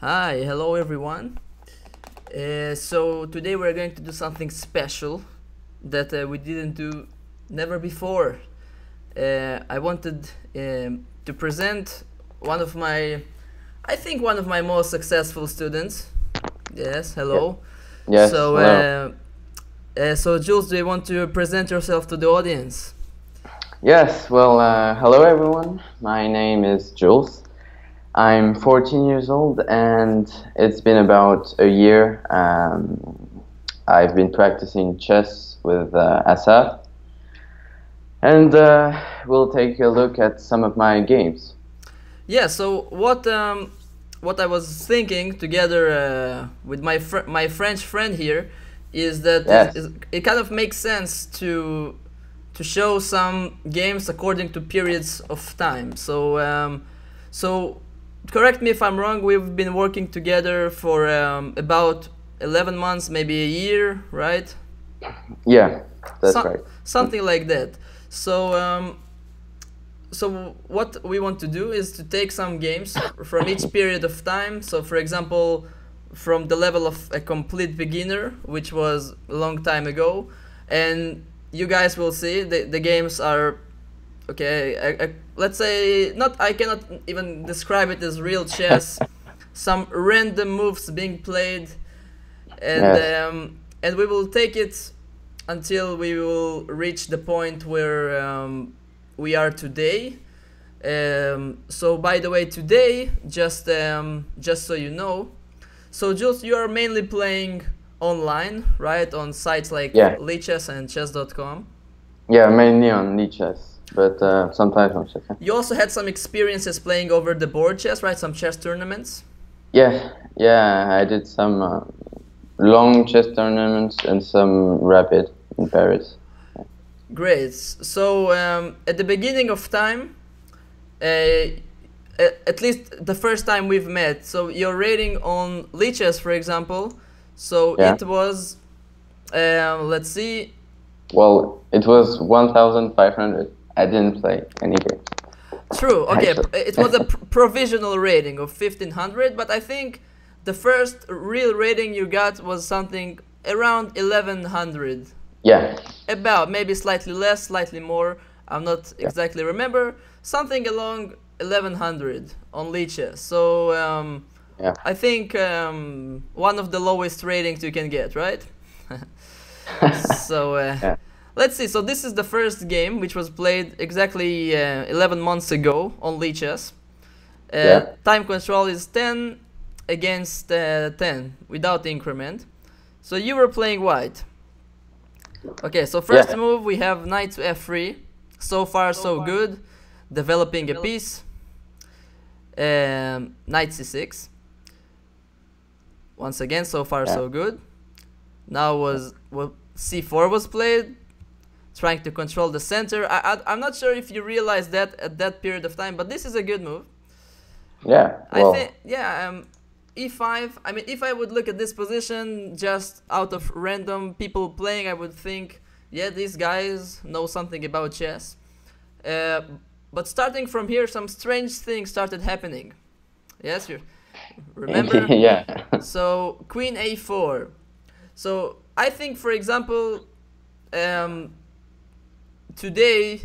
Hi, hello everyone. So today we're going to do something special that we didn't do never before. I wanted to present one of my, I think one of my most successful students. Yes, Yeah. hello. Yes, So, hello. so Jules, do you want to present yourself to the audience? Yes, well, hello everyone. My name is Jules. I'm 14 years old and it's been about a year. I've been practicing chess with Asaf and we'll take a look at some of my games. Yeah. So what I was thinking together with my French friend here is that Yes, it kind of makes sense to show some games according to periods of time. So correct me if I'm wrong. We've been working together for about 11 months, maybe a year, right? yeah, that's So, right. something like that. So so what we want to do is to take some games from each period of time. So for example, from the level of a complete beginner, which was a long time ago, and you guys will see the games are okay. Let's say not. I cannot even describe it as real chess. Some random moves being played, Yes, and we will take it until we will reach the point where we are today. So by the way, today, just so you know, so Jules, you are mainly playing online, right, on sites like yeah, Lichess and Chess.com. yeah, mainly on chess, but sometimes on chess. You also had some experiences playing over the board chess, right? Some chess tournaments. Yeah, yeah, I did some long chess tournaments and some rapid in Paris. Great. So at the beginning of time, at least the first time we've met. So your rating on Lichess, for example, so Yeah. it was, let's see, Well, it was 1,500. I didn't play any game, true. Okay, actually. it was a provisional rating of 1500, but I think the first real rating you got was something around 1100. Yeah, About maybe slightly less, slightly more. I'm not yeah, exactly remember. Something along 1100 on Lichess. So yeah, I think one of the lowest ratings you can get, right? So yeah, let's see. So this is the first game which was played exactly 11 months ago on Lichess. yeah, Time control is 10 against 10 without increment. So you were playing white. Okay, so first yeah, move we have knight to f3. So far so good. Developing a piece. Knight c6. Once again, so far yeah, so good. Now was well, c4 was played, trying to control the center. I'm not sure if you realized that at that period of time, but this is a good move. yeah. I think, Well, yeah, e5. I mean, if I would look at this position just out of random people playing, I would think, yeah, these guys know something about chess. Uh, but starting from here, some strange things started happening. Yes, you remember? yeah, So queen a4. So I think, for example, um, today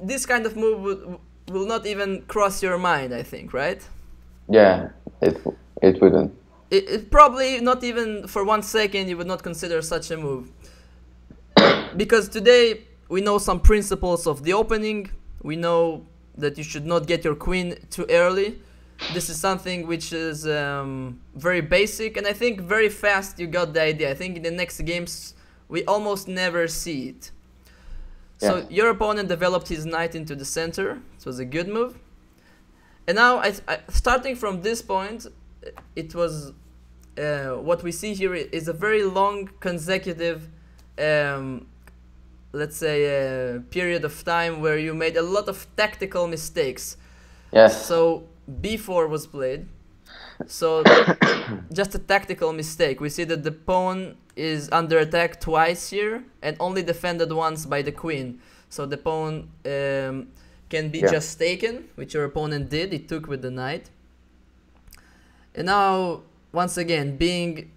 this kind of move will not even cross your mind. I think, right? yeah. It wouldn't. It probably not even for 1 second you would not consider such a move, because today we know some principles of the opening. We know that you should not get your queen too early. This is something which is very basic, and I think very fast you got the idea. I think in the next games we almost never see it. So Yes, your opponent developed his knight into the center. It was a good move. And now, starting from this point, it was what we see here is a very long consecutive, um, let's say, period of time where you made a lot of tactical mistakes. yes, So b4 was played. So just a tactical mistake. We see that the pawn is under attack twice here and only defended once by the queen. So the pawn can be yeah, just taken, which your opponent did. It took with the knight. And now, once again, being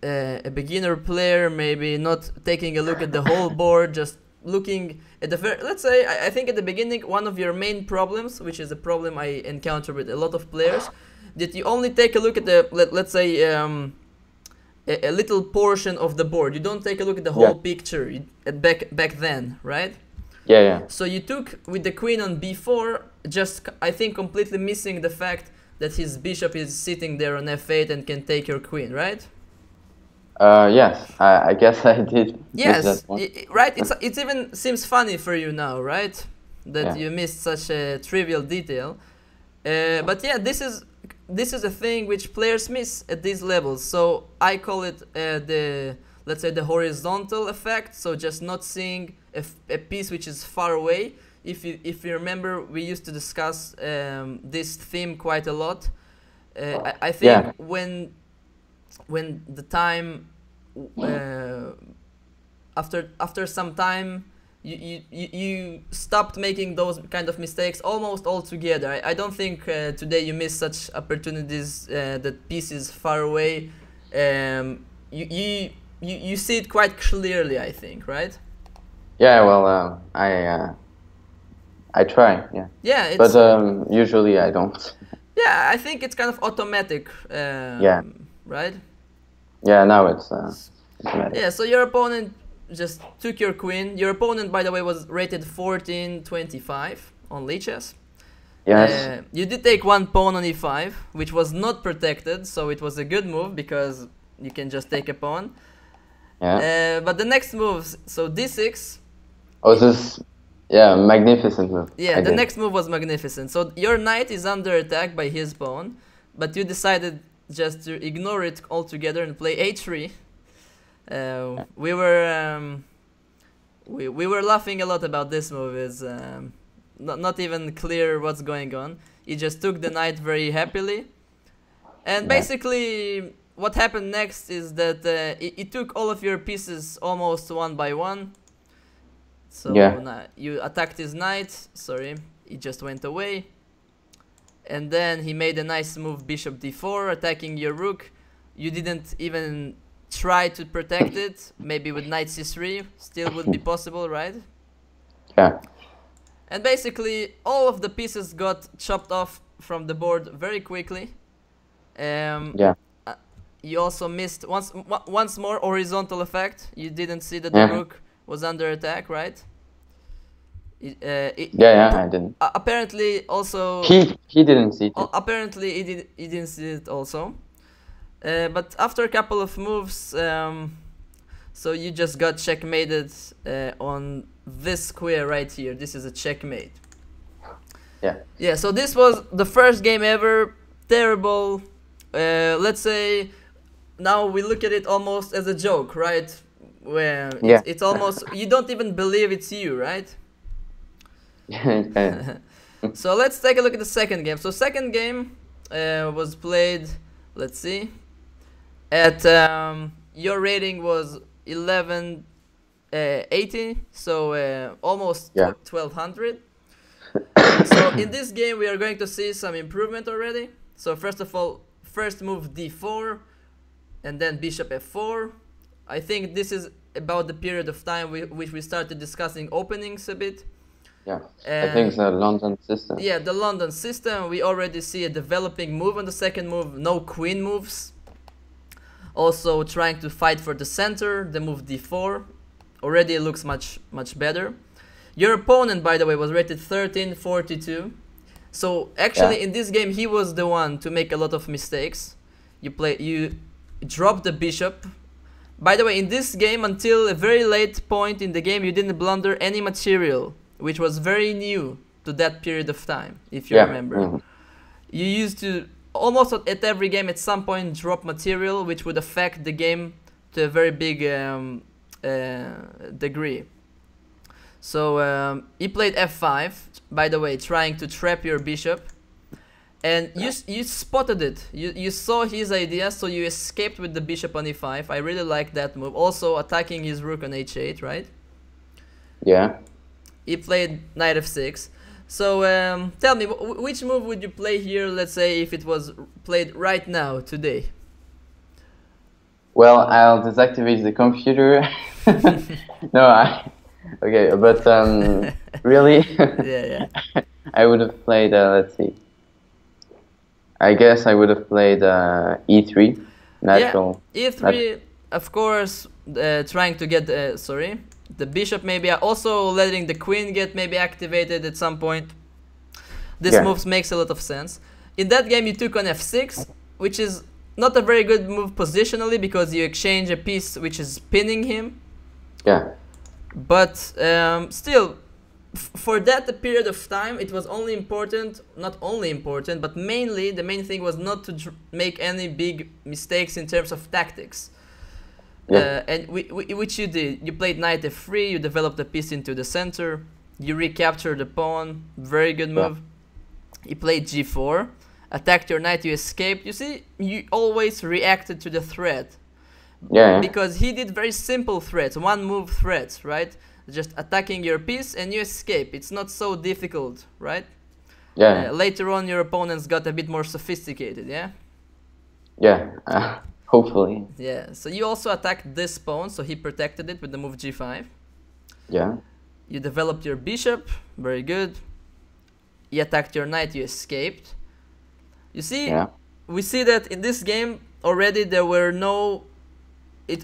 a beginner player, maybe not taking a look at the whole board, just looking at the let's say, I think at the beginning, one of your main problems, which is a problem I encounter with a lot of players, that you only take a look at the, let's say, a little portion of the board. You don't take a look at the whole picture back then, right? Yeah, yeah. So you took with the queen on b4, just I think completely missing the fact that his bishop is sitting there on f8 and can take your queen, right? Yes, I guess I did. Yes, miss that one. right. It even seems funny for you now, right? That Yeah. you missed such a trivial detail. But yeah, this is a thing which players miss at these levels. So I call it let's say the horizontal effect. So just not seeing a piece which is far away. If you remember, we used to discuss this theme quite a lot. I think when the time after some time you stopped making those kind of mistakes almost altogether. I don't think today you miss such opportunities that pieces far away. You see it quite clearly, I think, right? Yeah, well, I try, yeah. Yeah, it's, but usually I don't. yeah, I think it's kind of automatic. Yeah. Right? Yeah, now it's automatic. Yeah, so your opponent just took your queen. Your opponent, by the way, was rated 1425 on Lichess. Yes. You did take one pawn on e5, which was not protected, so it was a good move because you can just take a pawn. Yeah. But the next moves, so d6. Oh, this, yeah, magnificent move. Yeah, the next move was magnificent. So your knight is under attack by his pawn, but you decided just to ignore it altogether and play a3. We were laughing a lot about this move. It's not even clear what's going on. He just took the knight very happily, and basically what happened next is that it took all of your pieces almost one by one. So you attacked his knight. Sorry, he just went away. And then he made a nice move, bishop d4, attacking your rook. You didn't even try to protect it. Maybe with knight c3 still would be possible, right? Yeah. And basically all of the pieces got chopped off from the board very quickly. You also missed once more horizontal effect. You didn't see that the rook was under attack, right? I didn't. Apparently, also he didn't see it. Apparently, he didn't see it also. But after a couple of moves, so you just got checkmated on this square right here. This is a checkmate. Yeah. Yeah. So this was the first game ever. Terrible. Let's say now we look at it almost as a joke, right? Where it's almost you don't even believe it's you, right? So let's take a look at the second game. So second game was played, let's see, at your rating was 1180, so almost 1200. So in this game we are going to see some improvement already. So first of all, first move d4 and then bishop f4. I think this is about the period of time which we started discussing openings a bit. Yeah, I think it's the London system. Yeah, the London system. We already see a developing move on the second move. No queen moves. Also trying to fight for the center. The move d4. Already it looks much better. Your opponent, by the way, was rated 1342. So actually in this game he was the one to make a lot of mistakes. You dropped the bishop. By the way, in this game, until a very late point in the game, you didn't blunder any material, which was very new to that period of time, if you remember. You used to, almost at every game, at some point, drop material, which would affect the game to a very big degree. So he played f5, by the way, trying to trap your bishop. And you spotted it. You saw his idea, so you escaped with the bishop on e5. I really like that move. Also attacking his rook on h8, right? Yeah. He played knight f6. So tell me, which move would you play here? Let's say if it was played right now, today. Well, I'll deactivate the computer. No, okay, but really, Yeah, I would have played. Let's see. I guess I would have played E3, natural. Yeah, E3, of course, trying to get the bishop, maybe also letting the queen get maybe activated at some point. This move makes a lot of sense. In that game, you took on f6, which is not a very good move positionally because you exchange a piece which is pinning him. Yeah. But still, for that period of time, it was only important, not only important, but mainly the main thing was not to make any big mistakes in terms of tactics. Yeah. And which you did. You played knight f3, you developed the piece into the center, you recaptured the pawn, very good move. You played g4, attacked your knight, you escaped. You see, you always reacted to the threat. Yeah. Because he did very simple threats, one move threats, right? Just attacking your piece and you escape. It's not so difficult, right? Yeah. Later on, your opponents got a bit more sophisticated, yeah? Yeah. Hopefully. Yeah, so you also attacked this pawn, so he protected it with the move g5. Yeah. You developed your bishop, very good. You attacked your knight, you escaped. You see, we see that in this game already there were no...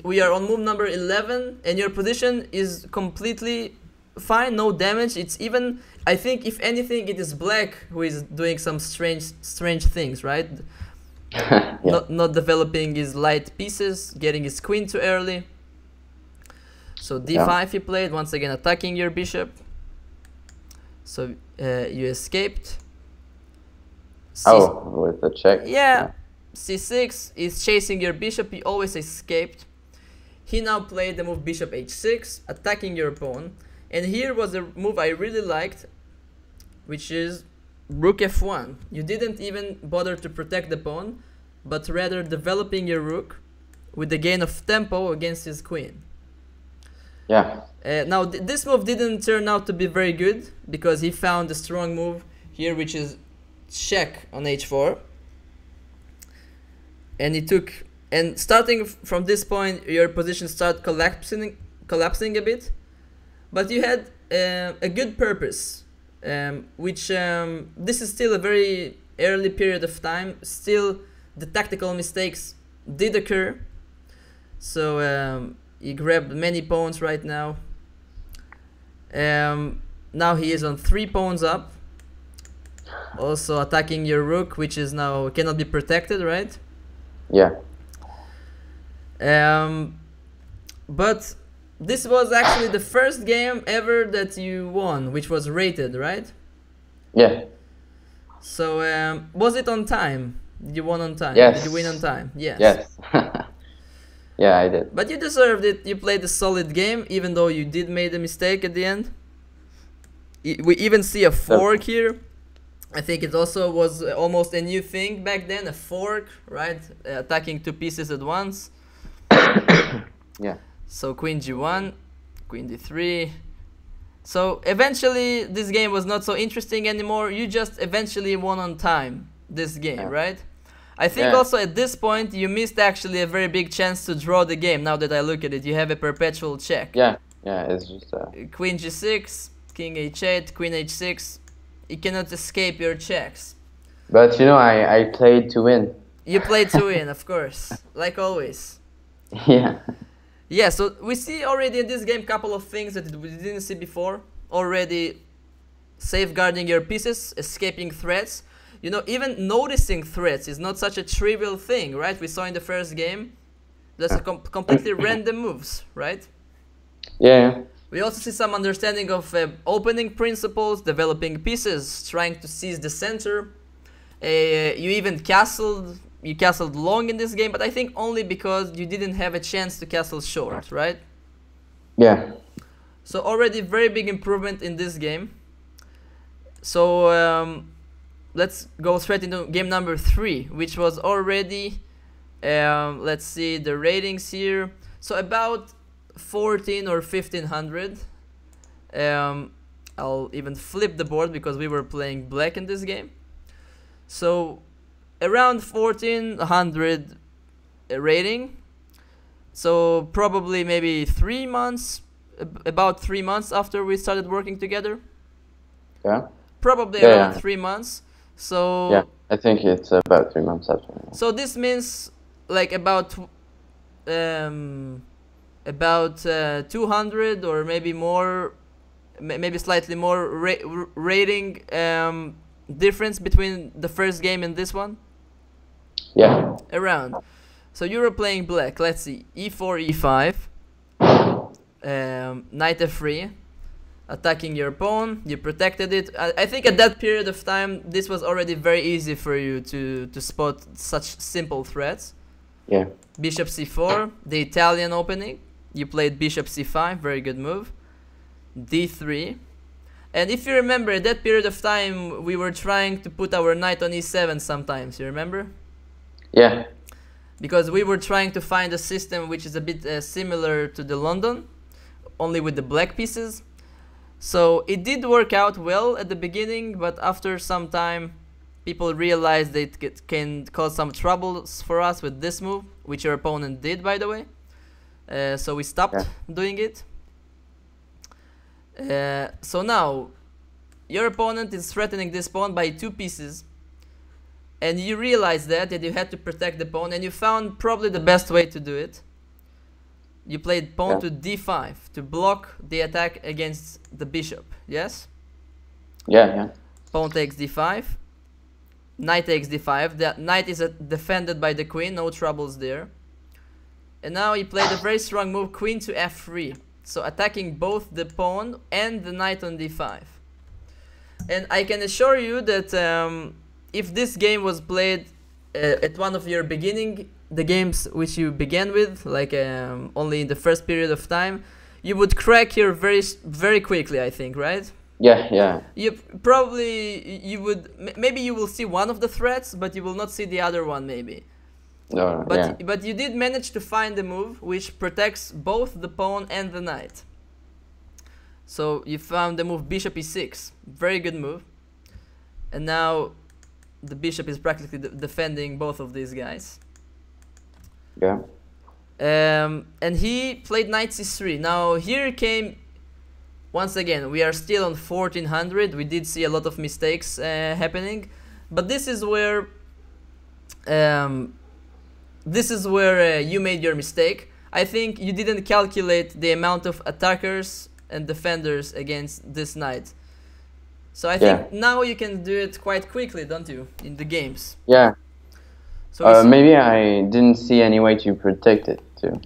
we are on move number 11 and your position is completely fine, no damage. It's even, I think if anything, it is black who is doing some strange things, right? Not developing his light pieces, getting his queen too early. So d5 he played, once again attacking your bishop. So you escaped. With the check. Yeah, c6 is chasing your bishop, he always escaped. He now played the move bishop h6, attacking your pawn. And here was a move I really liked, which is rook f1. You didn't even bother to protect the pawn, but rather developing your rook with the gain of tempo against his queen. Yeah. Now this move didn't turn out to be very good because he found a strong move here, which is check on h4. And he took, and starting from this point, your position started collapsing a bit, but you had a good purpose, which this is still a very early period of time. Still, the tactical mistakes did occur. So he grabbed many pawns right now. Now he is on 3 pawns up. Also attacking your rook, which is now cannot be protected, right? Yeah. But this was actually the first game ever that you won, which was rated, right? Yeah. So was it on time? Did you win on time? Yes. Did you win on time? Yes. Yes. Yeah, I did. But you deserved it. You played a solid game, even though you did made a mistake at the end. We even see a fork here. I think it also was almost a new thing back then, a fork, right? Attacking 2 pieces at once. Yeah. So queen g1, queen d3. So eventually this game was not so interesting anymore. You just eventually won on time this game, right? I think also at this point you missed actually a very big chance to draw the game. Now that I look at it, you have a perpetual check. Yeah, it's just queen g6, king h8, queen h6. You cannot escape your checks. But you know, I played to win. You played to win, of course, like always. Yeah. Yeah, so we see already in this game a couple of things that we didn't see before. Already safeguarding your pieces, escaping threats. You know, even noticing threats is not such a trivial thing, right? We saw in the first game, that's a completely random moves, right? Yeah. We also see some understanding of opening principles, developing pieces, trying to seize the center. You even castled long in this game, but I think only because you didn't have a chance to castle short, right? Yeah. So already very big improvement in this game. So let's go straight into game number 3, which was already, let's see the ratings here. So about 14 or 1500. I'll even flip the board because we were playing black in this game. So around 1400 rating. So probably maybe 3 months, about 3 months after we started working together. Yeah. Probably Yeah, around yeah. 3 months. So Yeah, I think it's about 3 months after. so this means like about 200 or maybe more, maybe slightly more rating difference between the first game and this one. Yeah. Around. So you were playing black. Let's see, e4, e5, knight f3, attacking your pawn. You protected it. I think at that period of time, this was already very easy for you to spot such simple threats. Yeah. Bishop c4, the Italian opening. You played bishop c5, very good move. d3. And if you remember, at that period of time, we were trying to put our knight on e7 sometimes, you remember? Yeah. Because we were trying to find a system which is a bit similar to the London, only with the black pieces. So it did work out well at the beginning, but after some time, people realized that it can cause some troubles for us with this move, which your opponent did, by the way. So we stopped doing it. So now, your opponent is threatening this pawn by 2 pieces. And you realized that you had to protect the pawn, and you found probably the best way to do it. You played pawn to d5 to block the attack against the bishop, yes? Yeah, yeah. Pawn takes d5. Knight takes d5. The knight is defended by the queen, no troubles there. And now he played a very strong move, queen to f3. So attacking both the pawn and the knight on d5. And I can assure you that if this game was played at one of your the games which you began with, like only in the first period of time, you would crack here very quickly, I think, right? Yeah, yeah. Maybe you will see one of the threats, but you will not see the other one, maybe. No, But you did manage to find a move which protects both the pawn and the knight. So you found the move bishop e6, very good move. And now the bishop is practically defending both of these guys. Yeah. And he played knight c3. Now here came, once again, we are still on 1400. We did see a lot of mistakes happening, but this is where you made your mistake. I think you didn't calculate the amount of attackers and defenders against this knight. So I think now you can do it quite quickly, don't you, in the games? Yeah. So maybe I didn't see any way to protect it too.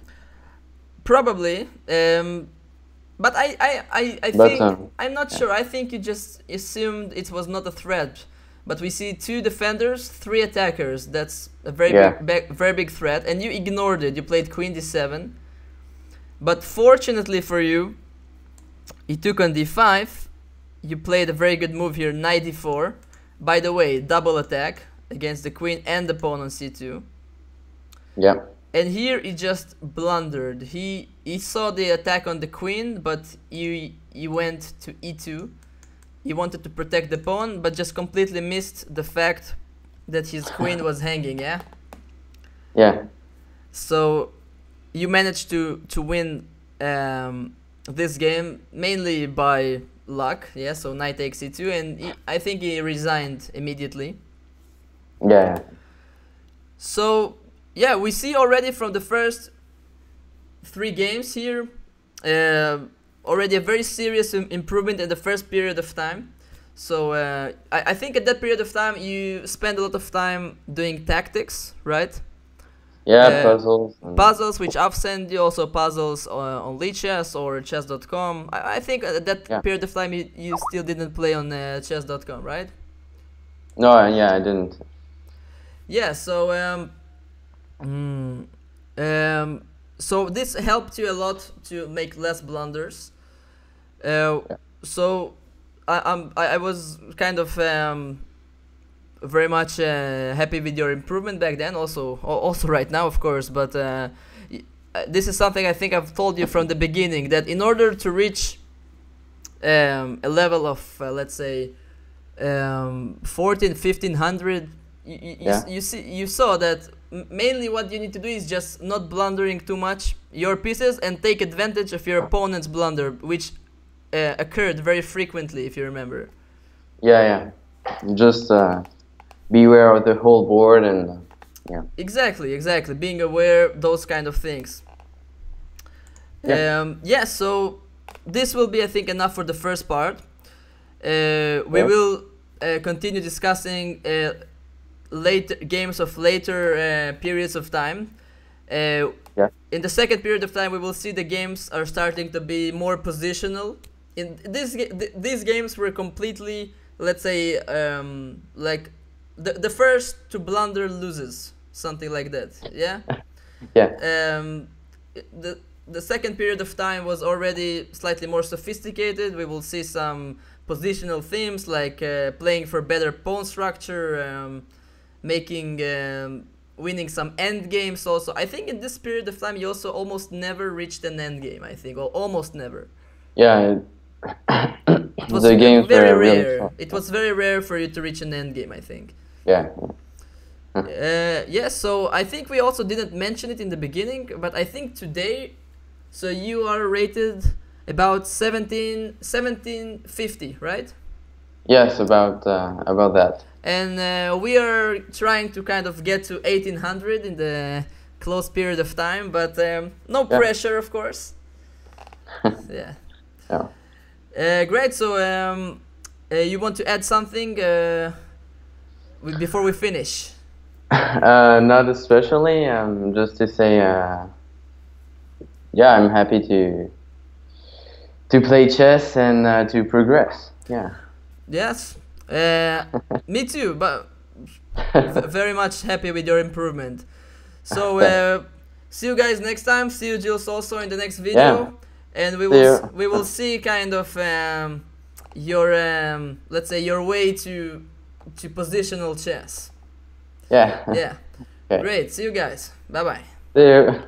Probably. But I think, I'm not sure. I think you just assumed it was not a threat. But we see 2 defenders, 3 attackers. That's a very big threat. And you ignored it. You played queen d7. But fortunately for you, he took on d5. You played a very good move here, knight d4. By the way, double attack against the queen and the pawn on c2. Yeah. And here he just blundered. He saw the attack on the queen, but he went to e2. He wanted to protect the pawn, but just completely missed the fact that his queen was hanging, yeah? Yeah. So you managed to win this game mainly by luck, yeah? So knight takes e2, and I think he resigned immediately. Yeah. So yeah, we see already from the first 3 games here already a very serious improvement in the first period of time. So I think at that period of time you spent a lot of time doing tactics, right? Yeah, puzzles. Puzzles, which I've sent you also puzzles on Chess or chess.com. I think at that period of time you still didn't play on chess.com, right? No, yeah, I didn't. Yeah, so so this helped you a lot to make less blunders. So I was kind of very much happy with your improvement back then, also right now, of course, but this is something I think I've told you from the beginning, that in order to reach a level of let's say 14, 1500, you saw that mainly what you need to do is just not blundering too much your pieces and take advantage of your opponent's blunder, which occurred very frequently, if you remember. Yeah. Just beware of the whole board and yeah. Exactly. Being aware, those kind of things. So this will be, I think, enough for the first part. We will continue discussing later games of later periods of time. In the second period of time, we will see the games are starting to be more positional. In these games were completely, let's say, like the first to blunder loses, something like that. Yeah. The second period of time was already slightly more sophisticated. We will see some positional themes like playing for better pawn structure, winning some end games also. I think in this period of time you also almost never reached an end game, I think, or almost never. Yeah, it was the games very were rare. Really short. It was very rare for you to reach an end game, I think. So I think we also didn't mention it in the beginning, but I think today, so you are rated about 1750, right? Yes, about that. And we are trying to kind of get to 1800 in the close period of time, but no pressure, of course. Great. So you want to add something before we finish? Not especially. Just to say, I'm happy to play chess and to progress. Yeah. Yes. Me too, but very much happy with your improvement. So see you guys next time. See you, Jules, also in the next video, and we will see kind of your let's say your way to positional chess. Yeah. Okay. Great. See you guys. Bye bye. See you.